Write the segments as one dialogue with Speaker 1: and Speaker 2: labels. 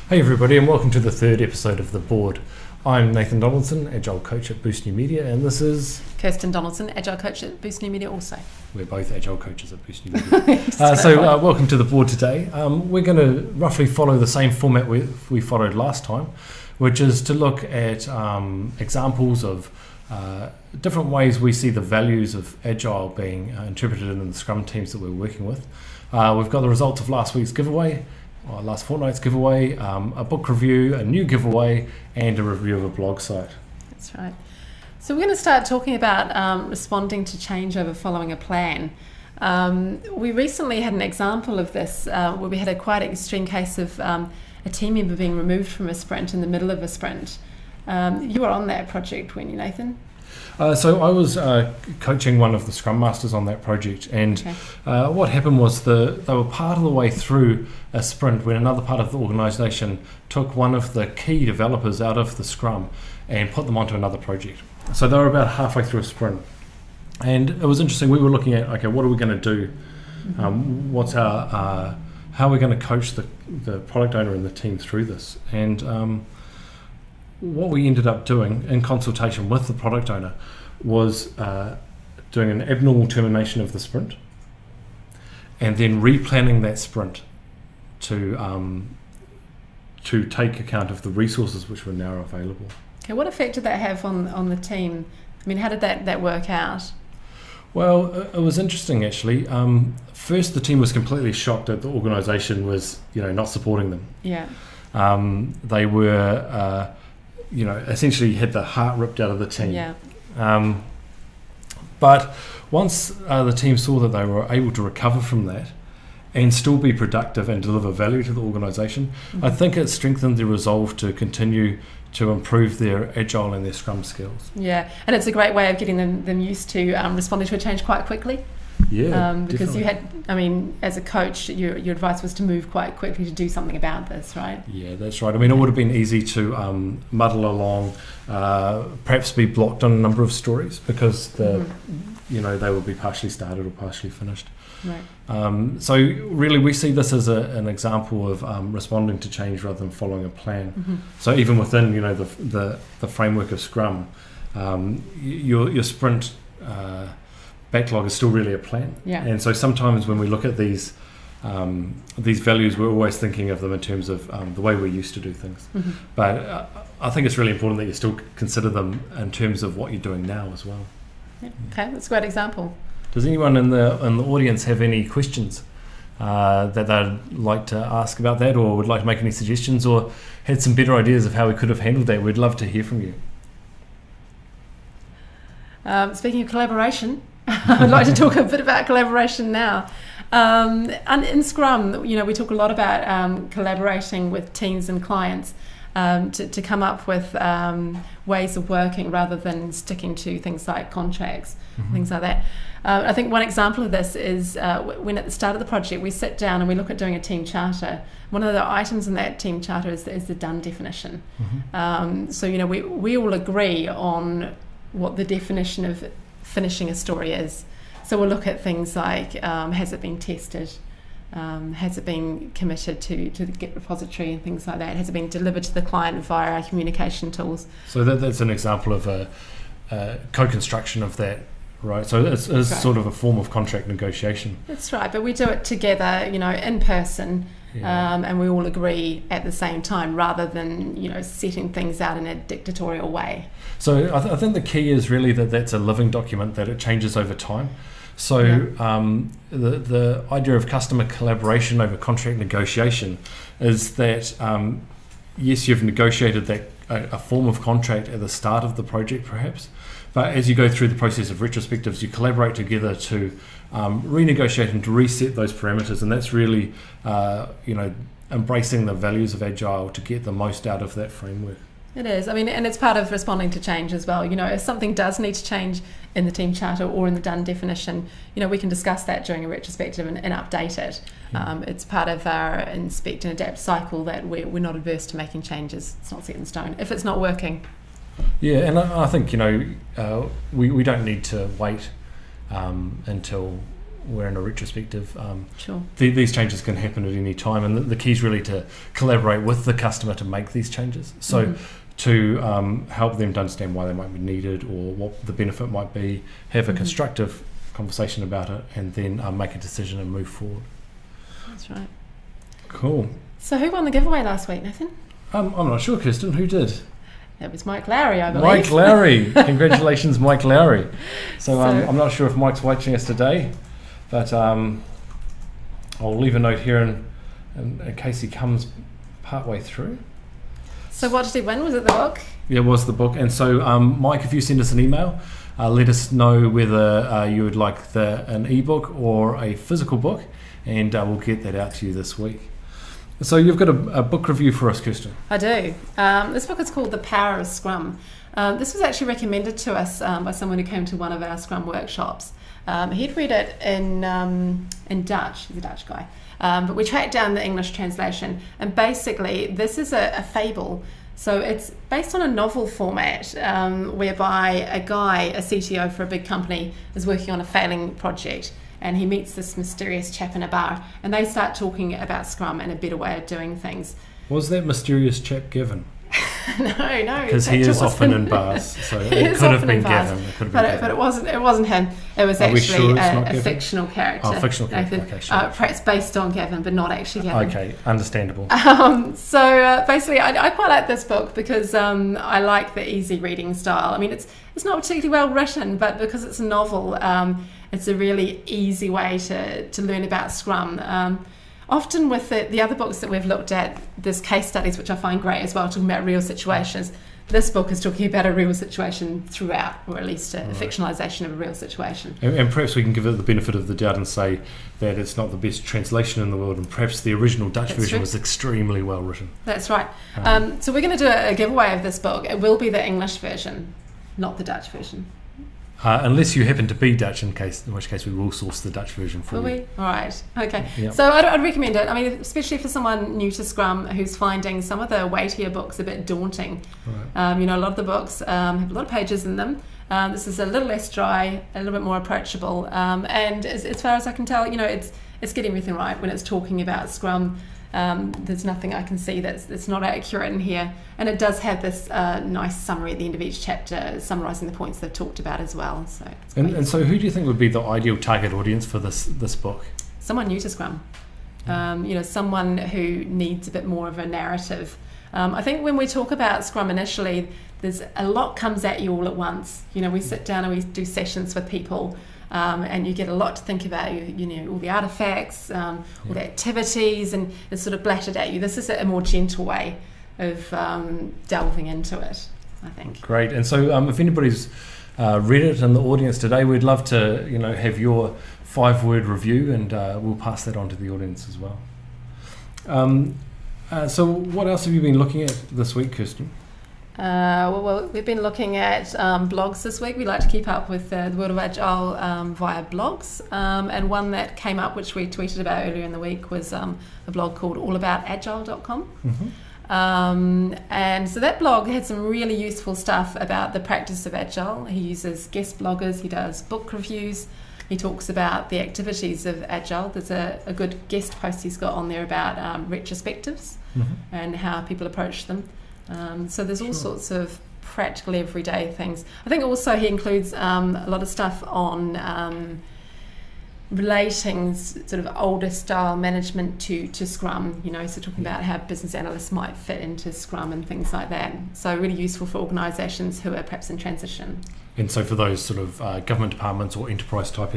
Speaker 1: Hey everybody, and welcome to the third episode of The Board. I'm Nathan Donaldson, Agile Coach at Boost New Media, and this is...
Speaker 2: KIRSTIN Donaldson, Agile Coach at Boost New Media also.
Speaker 1: We're both Agile Coaches at Boost New Media. Welcome to The Board today. We're going to roughly follow the same format we followed last time, which is to look at examples of different ways we see the values of Agile being interpreted in the Scrum teams that we're working with. We've got the results of last week's giveaway, last fortnight's giveaway, a book review, a new giveaway, and a review of a blog site.
Speaker 2: That's right. So we're going to start talking about responding to change over following a plan. We recently had an example of this where we had a quite extreme case of a team member being removed from a sprint in the middle of a sprint. You were on that project, weren't you, Nathan?
Speaker 1: So I was coaching one of the Scrum Masters on that project, and what happened was they were part of the way through a sprint when another part of the organisation took one of the key developers out of the Scrum and put them onto another project. So they were about halfway through a sprint, and it was interesting. We were looking at, okay, what are we going to do? What's our how are we going to coach the product owner and the team through this? And what we ended up doing in consultation with the product owner was doing an abnormal termination of the sprint and then replanning that sprint to take account of the resources which were now available.
Speaker 2: Okay, what effect did that have on the team? I mean, how did that work out?
Speaker 1: Well, it was interesting actually. First, the team was completely shocked that the organisation was, not supporting them.
Speaker 2: Yeah.
Speaker 1: They were essentially had the heart ripped out of the team.
Speaker 2: Yeah.
Speaker 1: But once the team saw that they were able to recover from that and still be productive and deliver value to the organisation, I think it strengthened their resolve to continue to improve their Agile and their Scrum skills.
Speaker 2: Yeah, and it's a great way of getting them used to responding to a change quite quickly.
Speaker 1: Yeah,
Speaker 2: because
Speaker 1: definitely.
Speaker 2: As a coach, your advice was to move quite quickly to do something about this, right?
Speaker 1: Yeah, that's right. I mean, it would have been easy to muddle along, perhaps be blocked on a number of stories because they would be partially started or partially finished.
Speaker 2: Right.
Speaker 1: So really, we see this as an example of responding to change rather than following a plan. So even within the framework of Scrum, your sprint backlog is still really a plan.
Speaker 2: Yeah.
Speaker 1: And so sometimes when we look at these values, we're always thinking of them in terms of the way we used to do things. But I think it's really important that you still consider them in terms of what you're doing now as well.
Speaker 2: Yeah. Okay, that's a great example.
Speaker 1: Does anyone in the audience have any questions that they'd like to ask about that, or would like to make any suggestions, or had some better ideas of how we could have handled that? We'd love to hear from you.
Speaker 2: Speaking of collaboration, I'd like to talk a bit about collaboration now. And in Scrum, we talk a lot about collaborating with teams and clients to come up with ways of working rather than sticking to things like contracts, things like that. I think one example of this is when at the start of the project we sit down and we look at doing a team charter. One of the items in that team charter is the done definition. So we all agree on what the definition of finishing a story is. So we'll look at things like has it been tested, has it been committed to the Git repository and things like that, has it been delivered to the client via our communication tools. So
Speaker 1: that's an example of a co-construction of that, right? So it's right. Sort of a form of contract negotiation.
Speaker 2: That's right, but we do it together, in person. And we all agree at the same time rather than setting things out in a dictatorial way.
Speaker 1: So I think the key is really that that's a living document, that it changes over time. So the idea of customer collaboration over contract negotiation is that yes, you've negotiated that a form of contract at the start of the project perhaps, but as you go through the process of retrospectives, you collaborate together to renegotiate and to reset those parameters, and that's really embracing the values of Agile to get the most out of that framework.
Speaker 2: It is. And it's part of responding to change as well. If something does need to change in the team charter or in the done definition, we can discuss that during a retrospective and update it. It's part of our inspect and adapt cycle that we're not adverse to making changes. It's not set in stone if it's not working.
Speaker 1: Yeah, and I think we don't need to wait until we're in a retrospective,
Speaker 2: Sure.
Speaker 1: these changes can happen at any time, and the key is really to collaborate with the customer to make these changes. So to help them to understand why they might be needed or what the benefit might be, have a constructive conversation about it, and then make a decision and move forward.
Speaker 2: That's right.
Speaker 1: Cool.
Speaker 2: So who won the giveaway last week, Nathan?
Speaker 1: I'm not sure, Kirsten. Who did?
Speaker 2: It was Mike Lowry, I believe.
Speaker 1: Mike Lowry. Congratulations, Mike Lowry. So I'm not sure if Mike's watching us today, but I'll leave a note here in case he comes partway through.
Speaker 2: So what did he win? Was it the book?
Speaker 1: Yeah, it was the book. And so, Mike, if you send us an email, let us know whether you would like an ebook or a physical book, and we'll get that out to you this week. So you've got a book review for us, Kirsten.
Speaker 2: I do. This book is called The Power of Scrum. This was actually recommended to us by someone who came to one of our Scrum workshops. He'd read it in Dutch. He's a Dutch guy. But we tracked down the English translation. And basically, this is a fable. So it's based on a novel format whereby a CTO for a big company, is working on a failing project. And he meets this mysterious chap in a bar, and they start talking about Scrum and a better way of doing things.
Speaker 1: Was that mysterious chap Gavin?
Speaker 2: No.
Speaker 1: Because he is often in bars, so it could have been Gavin.
Speaker 2: But it wasn't him. It was actually a fictional character.
Speaker 1: Oh, fictional character.
Speaker 2: Nathan,
Speaker 1: okay, sure.
Speaker 2: Perhaps based on Gavin, but not actually Gavin.
Speaker 1: Okay, understandable.
Speaker 2: So basically, I quite like this book because I like the easy reading style. I mean, it's not particularly well written, but because it's a novel, it's a really easy way to learn about Scrum. Often with the other books that we've looked at, there's case studies, which I find great as well, talking about real situations. This book is talking about a real situation throughout, or at least a fictionalisation of a real situation. And
Speaker 1: perhaps we can give it the benefit of the doubt and say that it's not the best translation in the world, and perhaps the original Dutch version was extremely well written.
Speaker 2: That's right. So we're going to do a giveaway of this book. It will be the English version, not the Dutch version.
Speaker 1: Unless you happen to be Dutch, in which case we will source the Dutch version for you.
Speaker 2: Will we? All right. Okay.
Speaker 1: Yep.
Speaker 2: So I'd recommend it. I mean, especially for someone new to Scrum who's finding some of the weightier books a bit daunting. Right. A lot of the books have a lot of pages in them. This is a little less dry, a little bit more approachable. And as far as I can tell, it's getting everything right when it's talking about Scrum. There's nothing I can see that's not accurate in here, and it does have this nice summary at the end of each chapter summarising the points they've talked about as well. So
Speaker 1: and so who do you think would be the ideal target audience for this book?
Speaker 2: Someone new to Scrum, someone who needs a bit more of a narrative. I think when we talk about Scrum initially, there's a lot comes at you all at once. We sit down and we do sessions with people. And you get a lot to think about, all the artifacts, all the activities, and it's sort of blattered at you. This is a more gentle way of delving into it, I think.
Speaker 1: Great. And so if anybody's read it in the audience today, we'd love to, have your 5-word review, and we'll pass that on to the audience as well. So what else have you been looking at this week, Kirsten?
Speaker 2: Well, we've been looking at blogs this week. We like to keep up with the world of Agile via blogs. And one that came up, which we tweeted about earlier in the week, was a blog called allaboutagile.com. Mm-hmm. And so that blog had some really useful stuff about the practice of Agile. He uses guest bloggers, he does book reviews, he talks about the activities of Agile. There's a good guest post he's got on there about retrospectives and how people approach them. So there's all sorts of practical everyday things. I think also he includes a lot of stuff on relating sort of older style management to Scrum, so talking about how business analysts might fit into Scrum and things like that. So really useful for organisations who are perhaps in transition. And
Speaker 1: so for those sort of government departments or enterprise type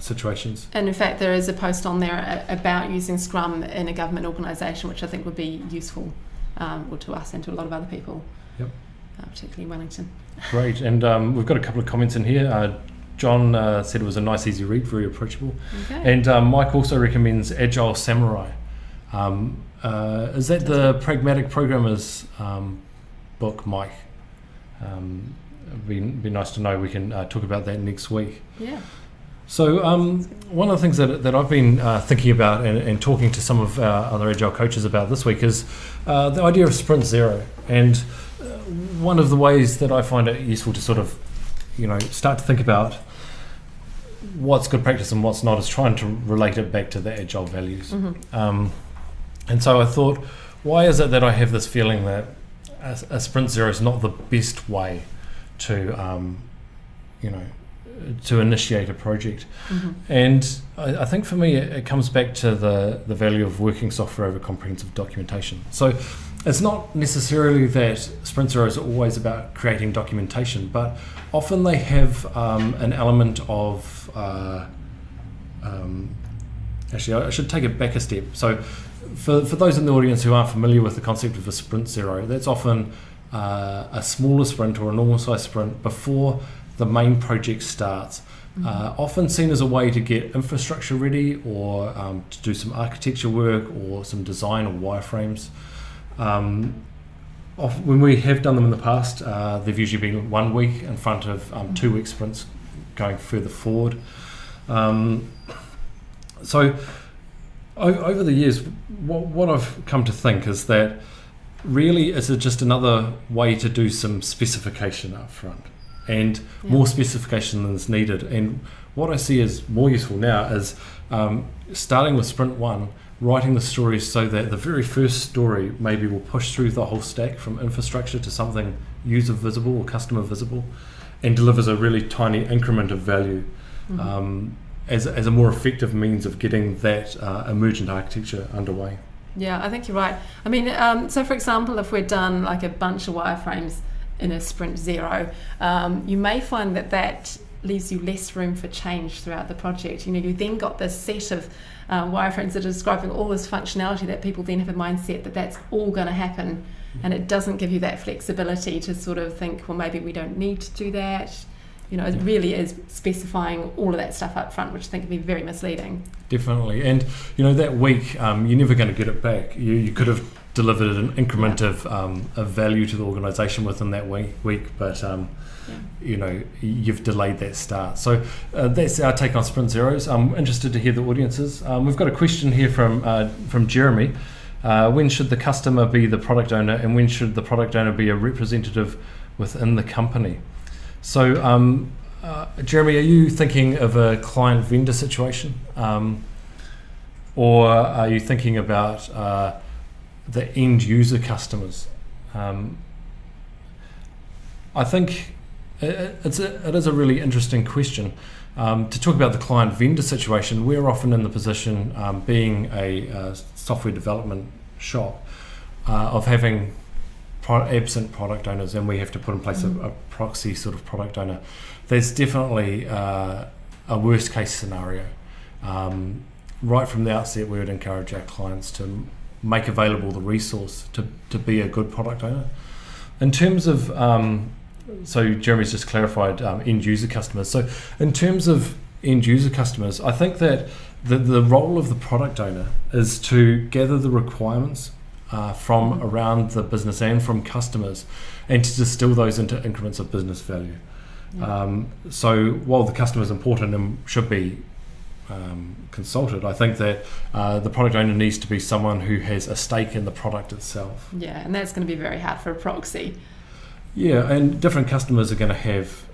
Speaker 1: situations.
Speaker 2: And in fact, there is a post on there about using Scrum in a government organisation, which I think would be useful. To us and to a lot of other people, particularly in Wellington.
Speaker 1: Great, and we've got a couple of comments in here. John said it was a nice, easy read, very approachable. Okay. And Mike also recommends Agile Samurai. Is that the Pragmatic Programmer's book, Mike? It'd be nice to know. We can talk about that next week.
Speaker 2: Yeah.
Speaker 1: So one of the things that I've been thinking about and talking to some of our other Agile coaches about this week is the idea of Sprint Zero. And one of the ways that I find it useful to sort of, start to think about what's good practice and what's not is trying to relate it back to the Agile values. And so I thought, why is it that I have this feeling that a sprint zero is not the best way to, to initiate a project? And I think for me, it comes back to the value of working software over comprehensive documentation. So it's not necessarily that sprint zeros are always about creating documentation, but often they have an element of, actually I should take it back a step. So for those in the audience who aren't familiar with the concept of a sprint zero, that's often a smaller sprint or a normal size sprint before the main project starts. Often seen as a way to get infrastructure ready, or to do some architecture work or some design or wireframes. When we have done them in the past, they've usually been 1 week in front of 2 week sprints going further forward. So over the years, what I've come to think is that really it's just another way to do some specification up front, and more specification than is needed. And what I see as more useful now is starting with sprint 1, writing the stories so that the very first story maybe will push through the whole stack from infrastructure to something user visible or customer visible, and delivers a really tiny increment of value as a more effective means of getting that emergent architecture underway.
Speaker 2: Yeah, I think you're right. I mean, so for example, if we're done like a bunch of wireframes in a sprint zero, you may find that leaves you less room for change throughout the project. You then got this set of wireframes that are describing all this functionality that people then have a mindset that that's all going to happen, and it doesn't give you that flexibility to sort of think, well, maybe we don't need to do that. It really is specifying all of that stuff up front, which I think can be very misleading. Definitely.
Speaker 1: And that week, you're never going to get it back. You could have delivered an increment of value to the organisation within that week, but you've delayed that start. So that's our take on sprint zeros. I'm interested to hear the audiences. We've got a question here from Jeremy. When should the customer be the product owner, and when should the product owner be a representative within the company? So Jeremy, are you thinking of a client vendor situation, or are you thinking about the end user customers? I think it is a really interesting question. To talk about the client vendor situation, we're often in the position, being a software development shop, of having absent product owners, and we have to put in place a proxy sort of product owner. There's definitely a worst case scenario. Right from the outset, we would encourage our clients to make available the resource to be a good product owner. In terms of, so Jeremy's just clarified end user customers. So in terms of end user customers, I think that the role of the product owner is to gather the requirements from around the business and from customers, and to distill those into increments of business value. So while the customer is important and should be consulted, I think that the product owner needs to be someone who has a stake in the product itself.
Speaker 2: Yeah, and that's going to be very hard for a proxy.
Speaker 1: Yeah, and different customers are going to have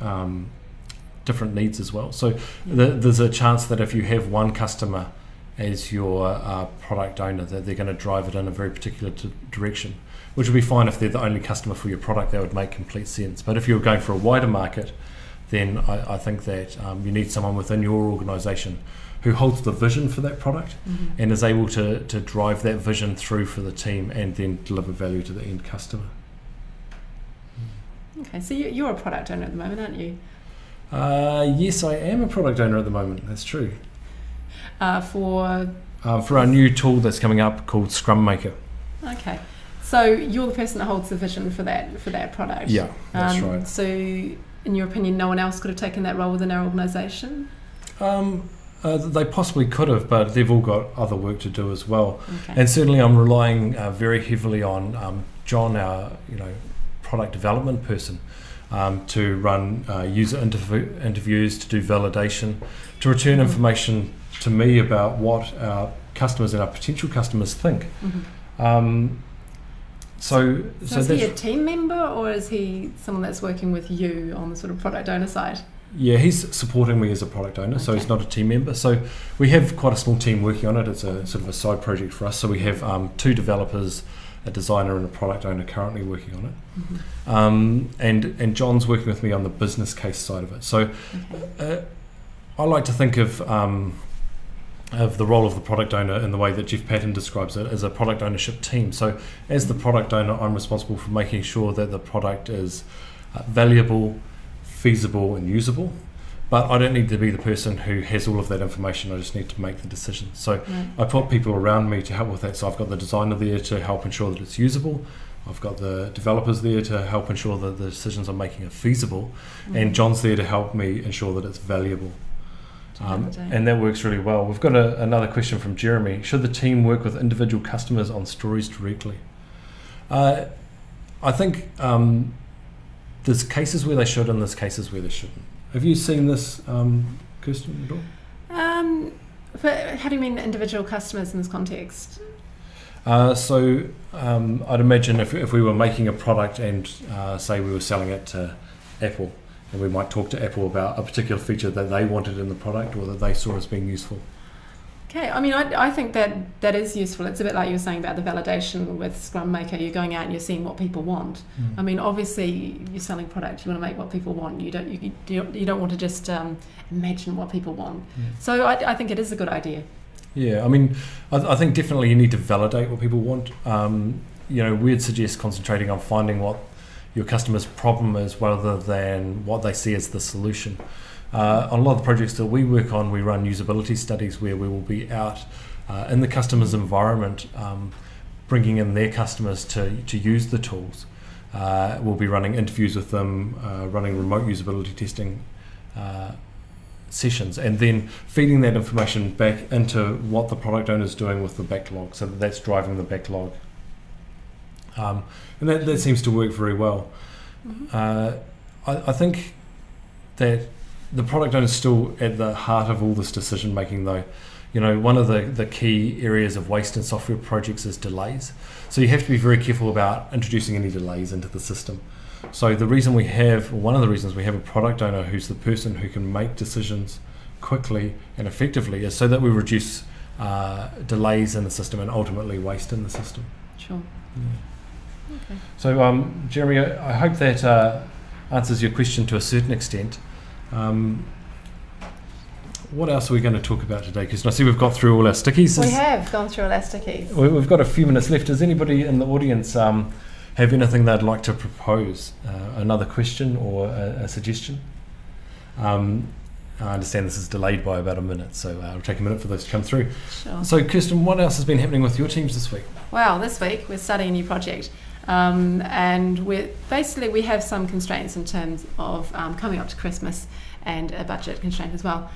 Speaker 1: different needs as well. So there's a chance that if you have one customer as your product owner, that they're going to drive it in a very particular direction, which would be fine if they're the only customer for your product. That would make complete sense. But if you're going for a wider market, then I think that you need someone within your organisation who holds the vision for that product and is able to drive that vision through for the team and then deliver value to the end customer.
Speaker 2: Okay, so you're a product owner at the moment, aren't you?
Speaker 1: Yes, I am a product owner at the moment. That's true.
Speaker 2: For
Speaker 1: our new tool that's coming up called Scrum Maker.
Speaker 2: Okay, so you're the person that holds the vision for that product.
Speaker 1: Yeah, that's right.
Speaker 2: So, in your opinion, no one else could have taken that role within our organisation?
Speaker 1: They possibly could have, but they've all got other work to do as well.
Speaker 2: Okay.
Speaker 1: And certainly, I'm relying very heavily on John, our product development person, to run user interviews, to do validation, to return information to me about what our customers and our potential customers think. So
Speaker 2: is he a team member, or is he someone that's working with you on the sort of product owner side?
Speaker 1: Yeah, he's supporting me as a product owner, so he's not a team member. So we have quite a small team working on it. It's a sort of a side project for us. So we have 2 developers, a designer and a product owner currently working on it. And John's working with me on the business case side of it. So I like to think of the role of the product owner in the way that Jeff Patton describes it, as a product ownership team. So as the product owner, I'm responsible for making sure that the product is valuable, feasible and usable, but I don't need to be the person who has all of that information. I just need to make the decision. So I put people around me to help with that. So I've got the designer there to help ensure that it's usable. I've got the developers there to help ensure that the decisions I'm making are feasible, and John's there to help me ensure that it's valuable. And that works really well. We've got another question from Jeremy. Should the team work with individual customers on stories directly? I think there's cases where they should and there's cases where they shouldn't. Have you seen this, Kirstin, at all?
Speaker 2: But how do you mean individual customers in this context?
Speaker 1: So I'd imagine if we were making a product and say we were selling it to Apple, and we might talk to Apple about a particular feature that they wanted in the product or that they saw as being useful.
Speaker 2: Okay, I mean, I think that is useful. It's a bit like you were saying about the validation with Scrum Maker. You're going out and you're seeing what people want. I mean, obviously, you're selling product. You want to make what people want. You don't want to just imagine what people want. So I think it is a good idea. Yeah,
Speaker 1: I mean, I think definitely you need to validate what people want. We'd suggest concentrating on finding what your customer's problem is rather than what they see as the solution. On a lot of the projects that we work on, we run usability studies where we will be out in the customer's environment, bringing in their customers to use the tools. We'll be running interviews with them, running remote usability testing sessions, and then feeding that information back into what the product owner is doing with the backlog, so that's driving the backlog. And that seems to work very well. I think that the product owner is still at the heart of all this decision making, though. One of the key areas of waste in software projects is delays. So you have to be very careful about introducing any delays into the system. So one of the reasons we have a product owner who's the person who can make decisions quickly and effectively is so that we reduce delays in the system and ultimately waste in the system.
Speaker 2: Sure.
Speaker 1: Yeah. Okay. So Jeremy, I hope that answers your question to a certain extent. What else are we going to talk about today? Because I see we've got through all our stickies.
Speaker 2: We have gone through all our stickies.
Speaker 1: We've got a few minutes left. Does anybody in the audience have anything they'd like to propose? Another question or a suggestion? I understand this is delayed by about a minute, so it'll take a minute for those to come through.
Speaker 2: Sure.
Speaker 1: So Kirstin, what else has been happening with your teams this week?
Speaker 2: Well, this week we're starting a new project. And we have some constraints in terms of coming up to Christmas and a budget constraint as well.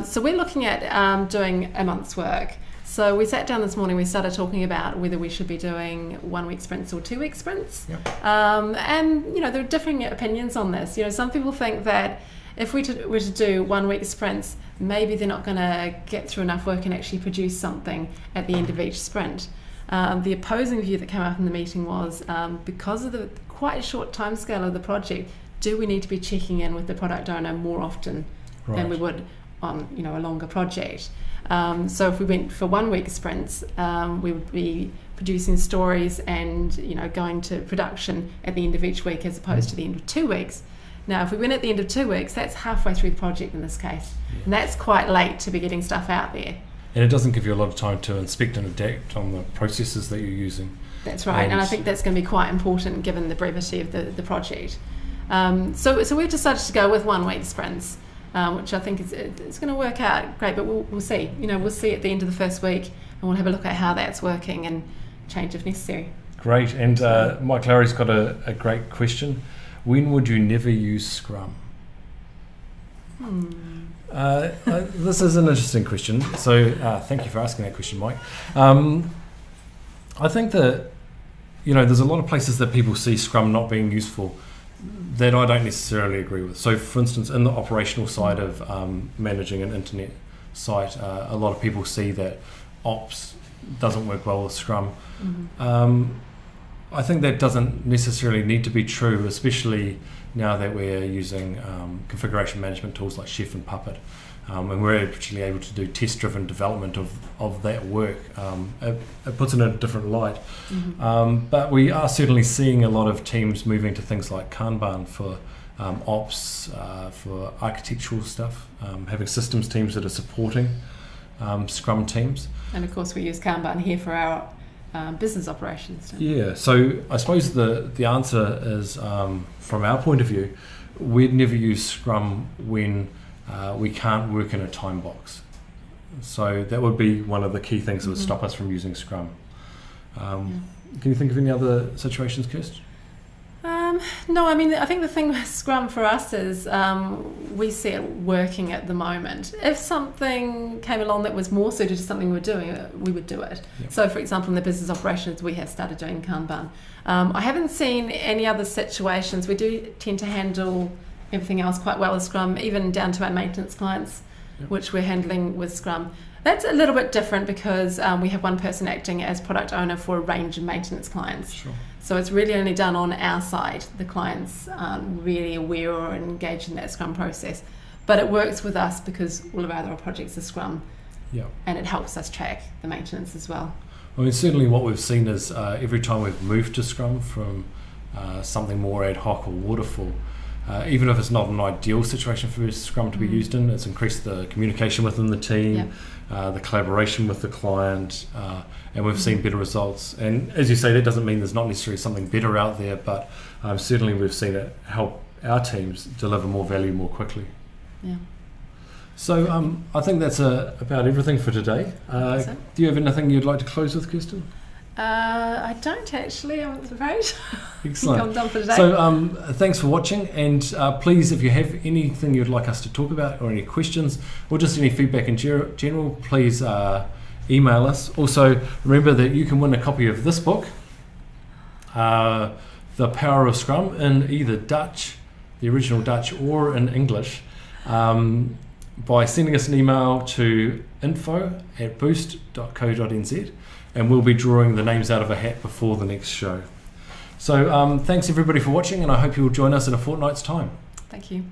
Speaker 2: So we're looking at doing a month's work. So we sat down this morning, we started talking about whether we should be doing 1 week sprints or 2 week sprints. Yep. And there are differing opinions on this. Some people think that if we were to do 1 week sprints, maybe they're not going to get through enough work and actually produce something at the end of each sprint. The opposing view that came up in the meeting was because of the quite short timescale of the project, do we need to be checking in with the product owner more often than we would on a longer project? So if we went for 1 week sprints, we would be producing stories and going to production at the end of each week as opposed to the end of 2 weeks. Now, if we went at the end of 2 weeks, that's halfway through the project in this case, and that's quite late to be getting stuff out there.
Speaker 1: And it doesn't give you a lot of time to inspect and adapt on the processes that you're using.
Speaker 2: That's right, and I think that's going to be quite important given the brevity of the project. So we've decided to go with 1 week sprints, which I think it's going to work out great, but we'll see. We'll see at the end of the first week, and we'll have a look at how that's working and change if necessary.
Speaker 1: Great, and Mike Lowry's got a great question. When would you never use Scrum? This is an interesting question, so thank you for asking that question, Mike. I think that there's a lot of places that people see Scrum not being useful that I don't necessarily agree with. So for instance, in the operational side of managing an internet site, a lot of people see that ops doesn't work well with Scrum. I think that doesn't necessarily need to be true, especially now that we're using configuration management tools like Chef and Puppet. And we're actually able to do test-driven development of that work. It puts it in a different light. But we are certainly seeing a lot of teams moving to things like Kanban for ops, for architectural stuff, having systems teams that are supporting Scrum teams.
Speaker 2: And of course we use Kanban here for our business operations.
Speaker 1: Yeah, so I suppose the answer is, from our point of view, we'd never use Scrum when we can't work in a time box. So that would be one of the key things that would stop us from using Scrum. Can you think of any other situations, Kirst?
Speaker 2: No, I mean, I think the thing with Scrum for us is we see it working at the moment. If something came along that was more suited to something we're doing, we would do it. Yep. So, for example, in the business operations, we have started doing Kanban. I haven't seen any other situations. We do tend to handle everything else quite well with Scrum, even down to our maintenance clients, which we're handling with Scrum. That's a little bit different because we have one person acting as product owner for a range of maintenance clients.
Speaker 1: Sure.
Speaker 2: So it's really only done on our side. The clients aren't really aware or engaged in that Scrum process. But it works with us because all of our other projects are Scrum.
Speaker 1: Yeah.
Speaker 2: And it helps us track the maintenance as well.
Speaker 1: I mean, certainly what we've seen is every time we've moved to Scrum from something more ad hoc or waterfall, even if it's not an ideal situation for Scrum to be used in, it's increased the communication within the team, the collaboration with the client, and we've seen better results. And as you say, that doesn't mean there's not necessarily something better out there, but certainly we've seen it help our teams deliver more value more quickly.
Speaker 2: Yeah.
Speaker 1: So I think that's about everything for today. Do you have anything you'd like to close with, Kirsten?
Speaker 2: I don't actually, I'm afraid.
Speaker 1: Excellent.
Speaker 2: I'm done for today.
Speaker 1: So thanks for watching, and please, if you have anything you'd like us to talk about or any questions or just any feedback in general, please email us. Also, remember that you can win a copy of this book, The Power of Scrum, in either Dutch, the original Dutch, or in English, by sending us an email to info@boost.co.nz, and we'll be drawing the names out of a hat before the next show. So thanks everybody for watching, and I hope you'll join us in a fortnight's time.
Speaker 2: Thank you.